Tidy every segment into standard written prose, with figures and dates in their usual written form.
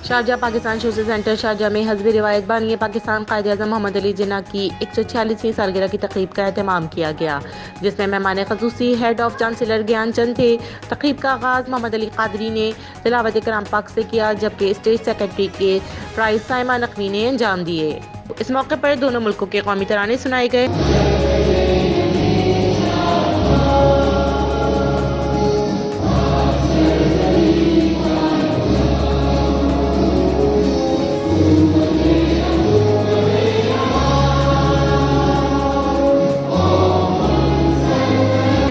Sharjah Pakistan social centre Sharjah में हज़ब रिवायत बानी पाकिस्तान कायद-ए-आज़म मोहम्मद अली जिन्ना की 146वीं सालगिरह की तकरीब का एहतमाम किया गया, जिसमें मेहमान ख़ुसूसी हेड ऑफ चांसलर ज्ञानचंद थे। तकरीब का आगाज़ मोहम्मद अली कादरी ने तिलावत कलाम पाक से किया, जबकि स्टेट सेक्रेटरी के प्राइज साइमा नकवी ने अंजाम दिए। इस मौके पर दोनों मुल्कों के कौमी तराने सुनाए गए।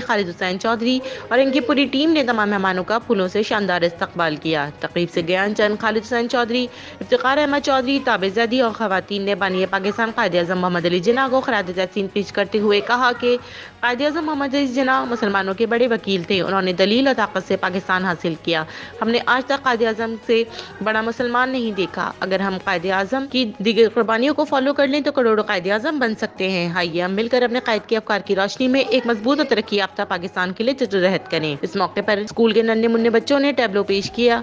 खालिद हुसैन चौधरी और इनकी पूरी टीम ने तमाम मेहमानों का फूलों से शानदार इस्तकबाल किया। तकरीब से ज्ञानचंद, खालिद हुसैन चौधरी, इफ्तिखार अहमद चौधरी, ताबिज़ और खवातीन ने बानी पाकिस्तान कायद-ए-आज़म मोहम्मद अली जिन्ना को खिरात तहसीन पेश करते हुए कहा कि कायद-ए-आज़म मोहम्मद अली जिन्ना मुसलमानों के बड़े वकील थे। उन्होंने दलील और ताकत से पाकिस्तान हासिल किया। हमने आज तक कायद-ए-आज़म से बड़ा मुसलमान नहीं देखा। अगर हम कायद-ए-आज़म की दीगर कुर्बानियों को फॉलो कर लें तो करोड़ों कायद-ए-आज़म बन सकते हैं। आइए हम मिलकर अपने कायद के अफकार की रोशनी में एक मजबूत और तरक्की याफ्ता पाकिस्तान के लिए जद्दोजहद करें। इस मौके पर स्कूल के नन्हे मुन्ने बच्चों ने टैबलो पेश किया।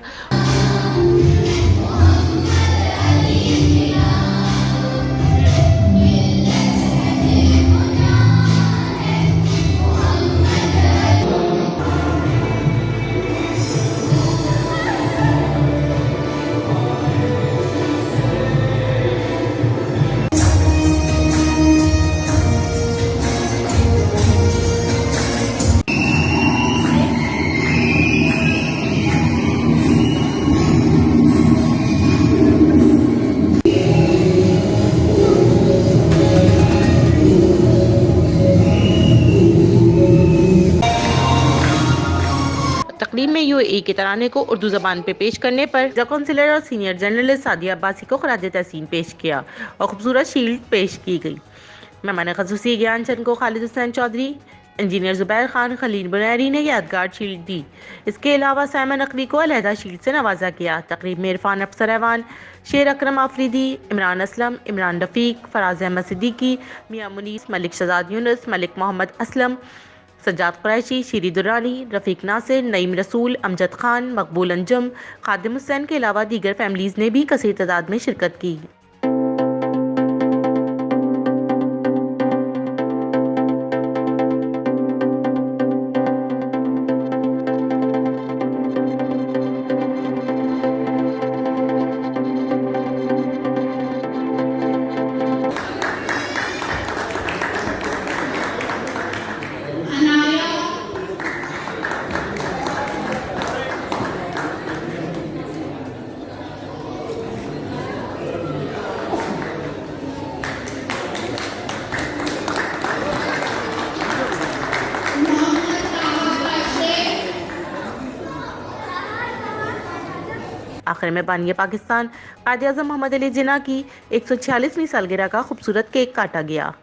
तकरीब में यूएई के तराने को उर्दू ज़बान पे पेश करने पर काउंसिलर और सीनियर जर्नलिस्ट सादिया अब्बासी को खिरात तहसीन पेश किया और खूबसूरत शील्ड पेश की गई। मेहमान ख़ुसूसी ज्ञानचंद को खालिद हुसैन चौधरी, इंजीनियर ज़ुबैर खान, खलील बुनैरी ने यादगार शील्ड दी। इसके अलावा साइमा नकवी को अलहदा शील्ड से नवाजा गया। तकरीब में इरफान अफसर ऐवान, शेर अकरम आफरीदी, इमरान असलम, इमरान रफ़ीक, फराज अहमद सिद्दीकी, मियां मुनीस, मलिक शहजाद यूनुस, मलिक मोहम्मद असलम, सज्जाद कुरैशी, शीरी दुरानी, रफ़ीक नासिर, नईम रसूल, अमजद खान, मकबूल अंजुम, खादिम हुसैन के अलावा दीगर फैमिलीज़ ने भी कसीर तादाद में शिरकत की। आखिर में बानी पाकिस्तान कायद-ए-आज़म मोहम्मद अली जिन्ना की 146वीं सालगिरह का खूबसूरत केक काटा गया।